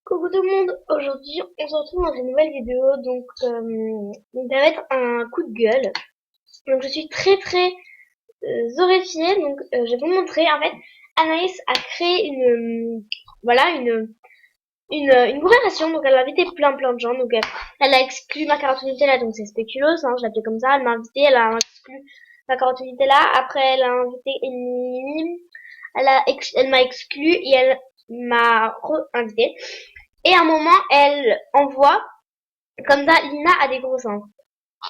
Coucou tout le monde, aujourd'hui on se retrouve dans une nouvelle vidéo, donc ça va être un coup de gueule. Donc je suis très horrifiée, je vais vous montrer. En fait, Anaïs a créé voilà une conversation, donc elle a invité plein de gens, elle a exclu ma carotte Nutella, donc c'est spéculoos, hein, je l'appelais comme ça, elle m'a invité, elle a exclu ma carotte Nutella, après elle a invité Emily, elle m'a exclu et elle m'a re-invité. Et à un moment, elle envoie, comme ça, Lina a des gros seins.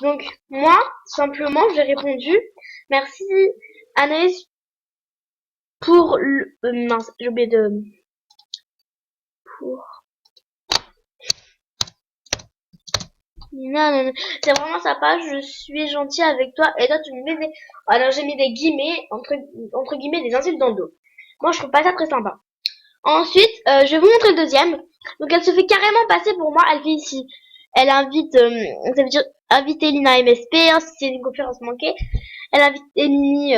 Donc, moi, simplement, j'ai répondu, merci Anaïs pour mince, j'ai oublié de... Pour... Lina, non, non, c'est vraiment sympa, je suis gentille avec toi, et toi, tu me mets des... Alors, j'ai mis des guillemets, entre guillemets, des insultes dans le dos. Moi, je trouve pas ça très sympa. Ensuite, je vais vous montrer le deuxième. Donc, elle se fait carrément passer pour moi. Elle fait ici. Elle invite, ça veut dire inviter Lina MSP, hein, si c'est une conférence manquée. Elle invite Emily,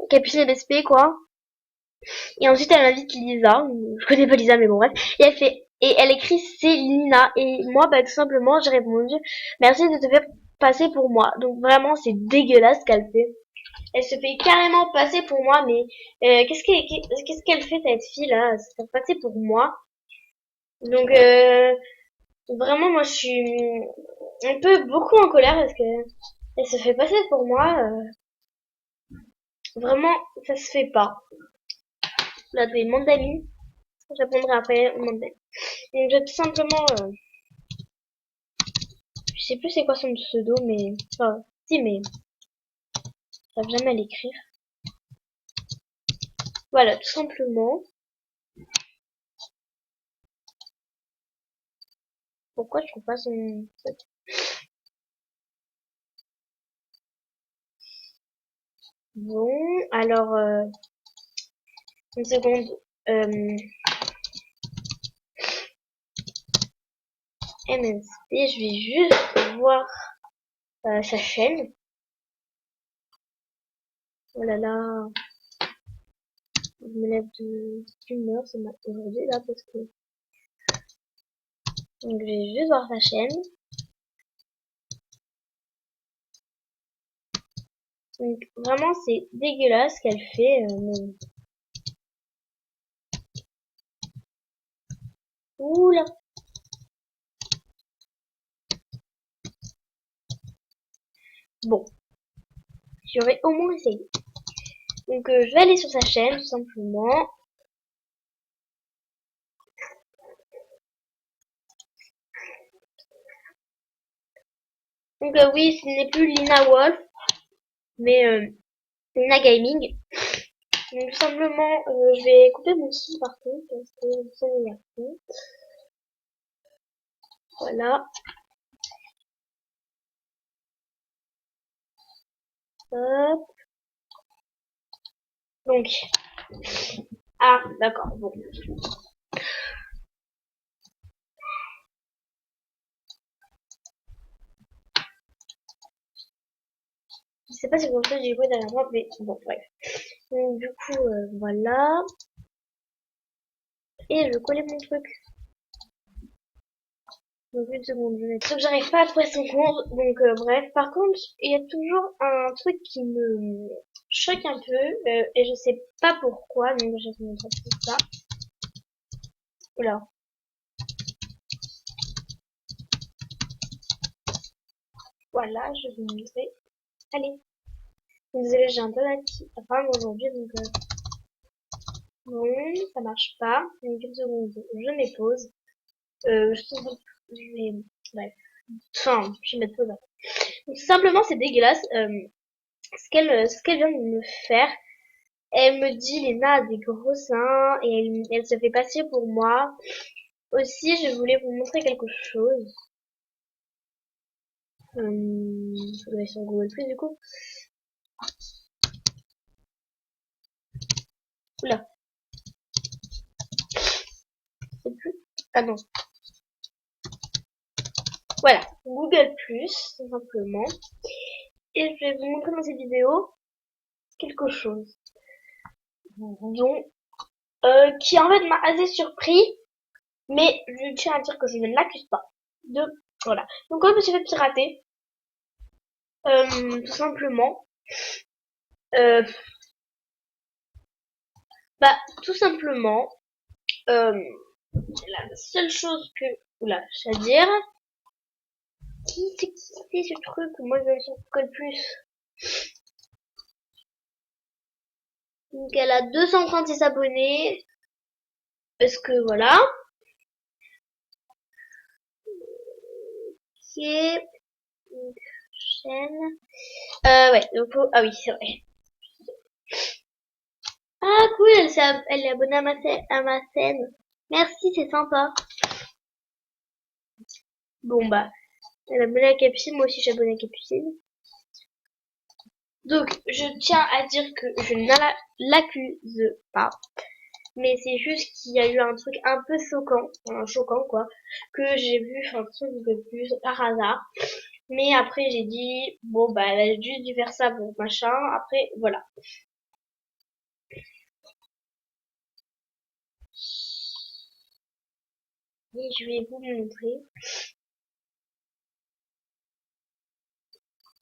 Capucine MSP, quoi. Et ensuite, elle invite Lisa. Je connais pas Lisa, mais bon, bref. Et elle écrit c'est Lina. Et moi, bah, tout simplement, j'ai répondu merci de te faire passer pour moi. Donc, vraiment, c'est dégueulasse ce qu'elle fait. Elle se fait carrément passer pour moi, mais qu'est-ce qu'elle fait cette fille là, se faire passer pour moi. Donc vraiment moi je suis un peu beaucoup en colère parce que elle se fait passer pour moi. Vraiment ça se fait pas. Là des mondes d'amis, je répondrai après au monde d'amis. Donc je vais tout simplement, je sais plus c'est quoi son pseudo, mais enfin si mais ça va jamais l'écrire. Voilà tout simplement. Pourquoi je trouve pas son... Bon, alors, une seconde. MSP, je vais juste voir sa chaîne. Oh là là, je me lève de d'humeur aujourd'hui là parce que donc je vais juste voir sa chaîne. Donc vraiment c'est dégueulasse ce qu'elle fait. Mais... Oula. Bon, j'aurais au moins essayé. Donc je vais aller sur sa chaîne tout simplement. Donc oui, ce n'est plus Lina Wolf, mais Lina Gaming. Donc tout simplement, je vais couper mon son par contre parce que ça m'énerve. Voilà. Hop. Donc, ah, d'accord, bon. Je sais pas si vous entendez du bruit derrière moi, mais bon, bref. Donc, du coup, voilà. Et je vais coller mon truc. Donc, une seconde, je vais mettre. Sauf que j'arrive pas à trouver son compte. Donc, bref. Par contre, il y a toujours un truc qui me choque un peu. Et je sais pas pourquoi. Donc, je vais vous montrer tout ça. Oula. Voilà, je vais vous montrer. Allez. Désolée, j'ai un peu la enfin, aujourd'hui, donc, non, ça marche pas. Donc, une seconde, je mets pause. Je vais, bref. Enfin, je vais mettre pause après. Donc, tout simplement, c'est dégueulasse. Ce qu'elle vient de me faire. Elle me dit, Léna a des gros seins et elle se fait passer pour moi. Aussi, je voulais vous montrer quelque chose. Je vais sur Google Plus du coup. Oula, c'est plus. Ah non. Voilà, Google Plus, tout simplement. Et je vais vous montrer dans cette vidéo quelque chose. Dont, qui en fait m'a assez surpris. Mais je tiens à dire que je ne l'accuse pas de... Voilà. Donc quand je me suis fait pirater, tout simplement, euh, tout simplement, euh, la seule chose que... Oula, je vais dire... Qui c'est ce truc? Moi, je ne sais pas le plus. Donc, elle a 236 abonnés. Parce que, voilà. Qui est une chaîne. Ouais, donc, ah oui, c'est vrai. Ah, cool, elle est abonnée à ma scène. Merci, c'est sympa. Bon, bah, elle est abonnée à Capucine. Moi aussi, je suis abonnée à Capucine. Donc, je tiens à dire que je ne l'accuse pas. Mais c'est juste qu'il y a eu un truc un peu choquant quoi, que j'ai vu, enfin, truc de plus par hasard. Mais après, j'ai dit, bon, bah, elle a juste dû faire ça pour machin. Après, voilà. Et je vais vous montrer.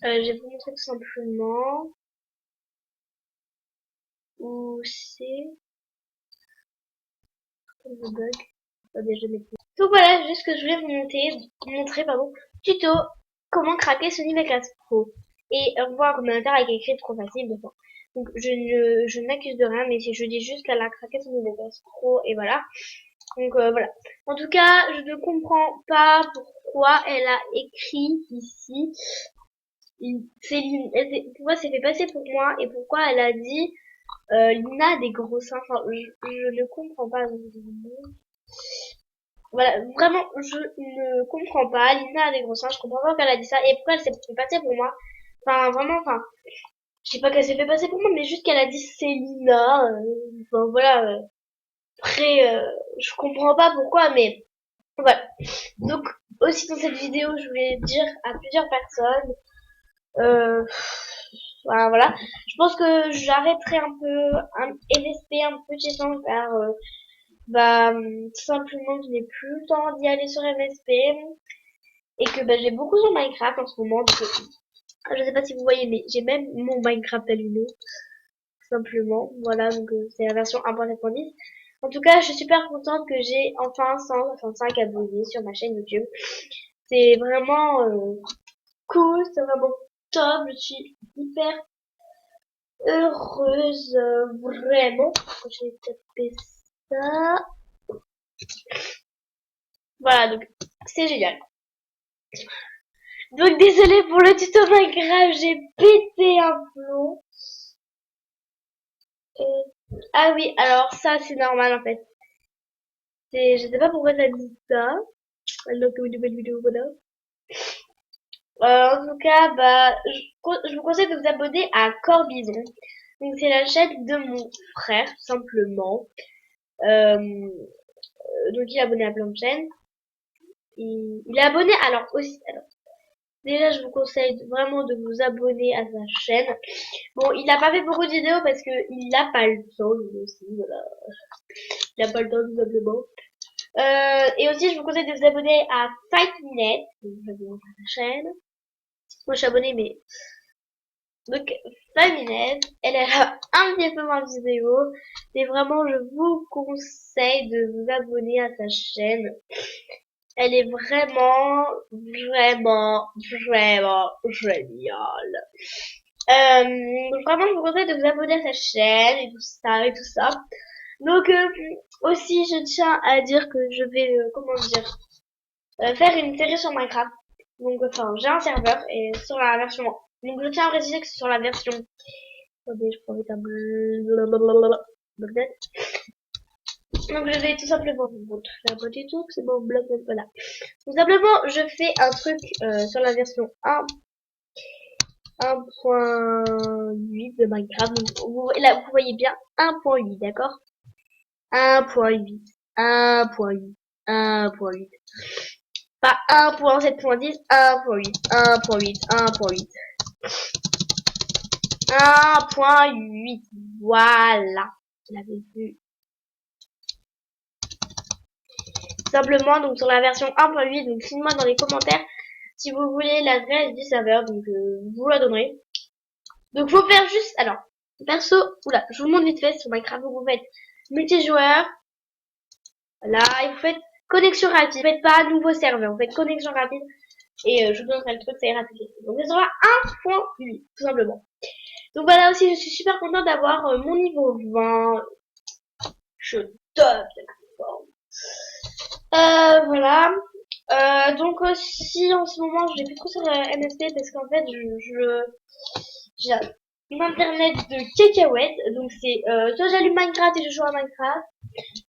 Je vais vous montrer tout simplement où c'est. Le bug. Attendez, je vais mettre. Donc voilà, juste ce que je voulais vous montrer, pardon, tuto comment craquer Sony Vegas Pro et voir mon avec écrit trop facile dedans. Donc je n'accuse de rien, mais si je dis juste qu'elle a craqué Sony Vegas Pro et voilà. Donc voilà. En tout cas, je ne comprends pas pourquoi elle a écrit ici. Céline, pourquoi c'est fait passer pour moi et pourquoi elle a dit Lina a des gros seins. Enfin, je ne comprends pas. Voilà, vraiment, je ne comprends pas. Lina a des gros seins, je comprends pas qu'elle a dit ça. Et pourquoi elle s'est fait passer pour moi? Enfin, vraiment, enfin, je sais pas qu'elle s'est fait passer pour moi, mais juste qu'elle a dit Célina. Enfin, voilà. Après, je comprends pas pourquoi, mais voilà. Donc, aussi dans cette vidéo, je voulais dire à plusieurs personnes, voilà. Je pense que j'arrêterai un peu un MSP un petit temps car tout simplement je n'ai plus le temps d'y aller sur MSP et que j'ai beaucoup sur Minecraft en ce moment. Donc, je sais pas si vous voyez, mais j'ai même mon Minecraft allumé, tout simplement. Voilà, donc c'est la version 1.7.10. En tout cas, je suis super contente que j'ai enfin 165 abonnés sur ma chaîne YouTube. C'est vraiment cool, c'est vraiment top. Je suis hyper heureuse, vraiment. Je vais taper ça. Voilà, donc c'est génial. Donc désolé pour le tuto Minecraft, j'ai pété un plomb. Ah oui, alors ça c'est normal en fait. Je sais pas pourquoi ça dit ça. Alors que une nouvelle vidéo, voilà. En tout cas, je vous conseille de vous abonner à Corbison. Donc c'est la chaîne de mon frère, tout simplement. Donc il est abonné à plein de chaînes. Il est abonné alors aussi. Alors, déjà, je vous conseille vraiment de vous abonner à sa chaîne. Bon, il n'a pas fait beaucoup de vidéos parce que il n'a pas le temps, lui aussi, voilà. Il n'a pas le temps, tout simplement. Et aussi, je vous conseille de vous abonner à FightNet. Donc, je vais vous montrer sa chaîne. Moi, je suis abonnée, mais... Donc, FightNet, elle a un petit peu moins de vidéos. Mais vraiment, je vous conseille de vous abonner à sa chaîne. Elle est vraiment, vraiment, vraiment géniale. Vraiment, je vous conseille de vous abonner à sa chaîne et tout ça et tout ça. Donc, aussi, je tiens à dire que je vais, comment dire, faire une série sur Minecraft. Donc, enfin, j'ai un serveur et sur la version. Donc, je tiens à préciser que c'est sur la version. Attendez, je prends vite un blablabla. Donc, je vais tout simplement vous montrer un petit truc. C'est bon, blablabla. Voilà. Tout simplement, je fais un truc sur la version 1.8 de Minecraft. Donc, là, vous voyez bien 1.8, d'accord? 1.8, 1.8, 1.8. Pas 1.7.10, 1.8, 1.8, 1.8. 1.8. Voilà. Vous l'avez vu. simplement, donc sur la version 1.8, donc dites-moi dans les commentaires si vous voulez l'adresse du serveur, donc vous la donnerez. Donc faut faire juste, alors, perso, oula, je vous montre vite fait sur Minecraft, vous faites multijoueur, là, et vous faites connexion rapide, vous faites pas nouveau serveur, vous faites connexion rapide, et je vous donnerai le truc, ça ira tout de suite. Donc ça sera 1.8, tout simplement. Donc voilà aussi, je suis super contente d'avoir mon niveau 20, je top de la forme. Voilà. Donc aussi en ce moment je l'ai plus trop sur MSP parce qu'en fait j'ai un internet de cacahuètes, donc c'est soit j'allume Minecraft et je joue à Minecraft,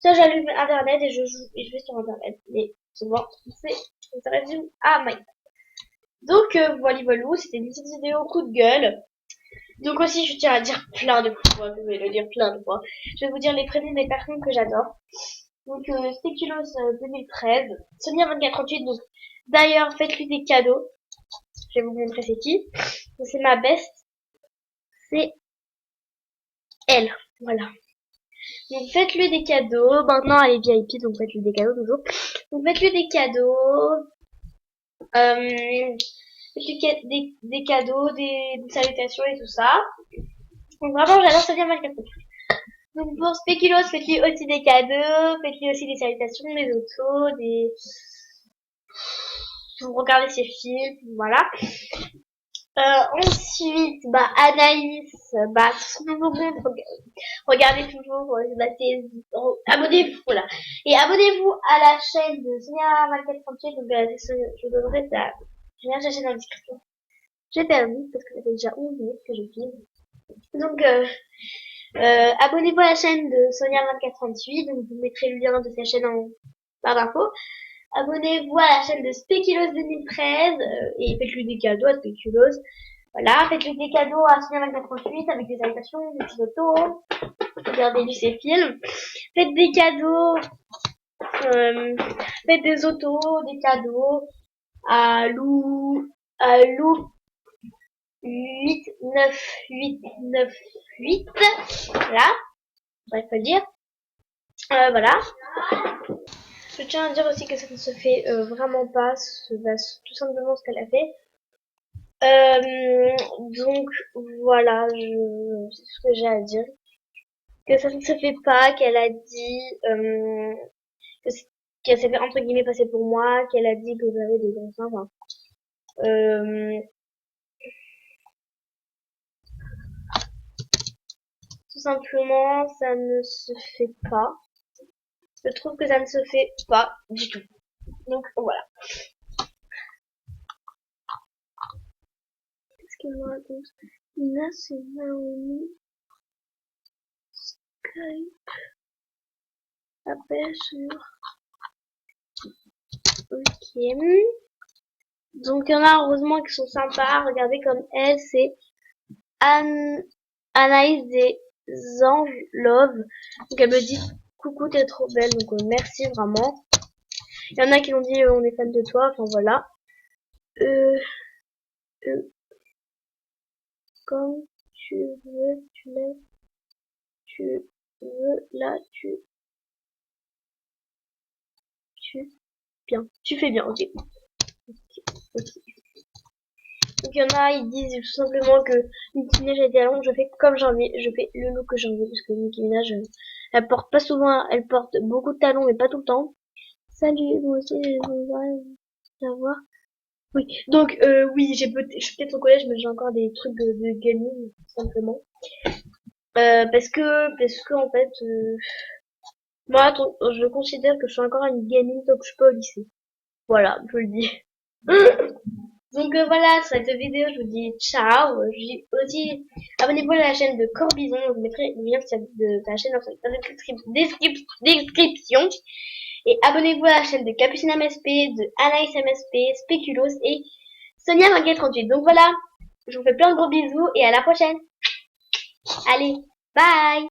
soit j'allume internet et je joue et je vais sur internet, mais souvent ça résume à Minecraft. Donc voilà, c'était une petite vidéo coup de gueule. Donc aussi je tiens à dire plein de fois, je vais le dire plein de fois, je vais vous dire les prénoms des personnes que j'adore. Donc Spéculoos 2013, Sonia 2438, donc d'ailleurs faites-lui des cadeaux. Je vais vous montrer c'est qui. C'est ma best. C'est elle. Voilà. Donc faites-lui des cadeaux. Maintenant elle est VIP, donc faites-lui des cadeaux toujours. Donc faites-lui des cadeaux. Faites-lui des cadeaux, des salutations et tout ça. Donc vraiment j'adore Sonia 2438. Donc pour Spéculoos, faites-lui aussi des cadeaux, faites-lui aussi des salutations, des autos, des... Vous regardez ses films, voilà. Ensuite, Anaïs, sur son nouveau compte, regardez toujours, abonnez-vous, voilà. Et abonnez-vous à la chaîne de Sonia 2438, donc je vous donnerai sa chaîne en description. J'ai perdu, parce que ça fait déjà 11 minutes que je filme. Donc, abonnez-vous à la chaîne de Sonia 2438, donc je vous mettrai le lien de sa chaîne en barre d'infos. Abonnez-vous à la chaîne de Spéculoos 2013 et faites-lui des cadeaux à Spéculoos. Voilà, faites-lui des cadeaux à Sonia 2438 avec des salutations, des petits autos. Regardez-lui ses films. Faites des cadeaux, faites des autos, des cadeaux à Lou 89898. Voilà, bref, faut le dire. Voilà. Je tiens à dire aussi que ça ne se fait vraiment pas, tout simplement ce qu'elle a fait. Donc voilà, c'est tout ce que j'ai à dire. Que ça ne se fait pas, qu'elle a dit qu'elle s'est fait entre guillemets passer pour moi, qu'elle a dit que j'avais des gros seins. Enfin, tout simplement, ça ne se fait pas. Je trouve que ça ne se fait pas du tout. Donc voilà. Qu'est-ce qu'il me raconte? Là, c'est Naomi. Skype. Appel sur. Ok. Donc il y en a heureusement qui sont sympas. Regardez comme elle, c'est Anaïs des Anges Love. Donc elle me dit coucou, t'es trop belle. Donc merci vraiment. Il y en a qui ont dit on est fan de toi. Enfin voilà. Quand tu veux, tu lèves. Tu veux, là, tu bien. Tu fais bien, ok. Ok. Donc il y en a, ils disent tout simplement que Nicki Minaj a été à Londres, je fais comme j'ai envie, je fais le look que j'ai envie, parce que Nicki Minaj, elle porte pas souvent, elle porte beaucoup de talons, mais pas tout le temps. Salut, moi aussi, je vais voir. Oui, donc oui, je suis peut-être au collège, mais j'ai encore des trucs de gaming, tout simplement. Parce que en fait, moi, je considère que je suis encore une gaming tant que je suis pas au lycée. Voilà, je le dis. Donc voilà, sur cette vidéo, je vous dis ciao. Je dis aussi, abonnez-vous à la chaîne de Corbison. Je vous mettrai le lien de ta chaîne dans la description. Et abonnez-vous à la chaîne de Capucine MSP, de Anaïs MSP, Spéculoos et Sonia 2438. Donc voilà, je vous fais plein de gros bisous et à la prochaine. Allez, bye!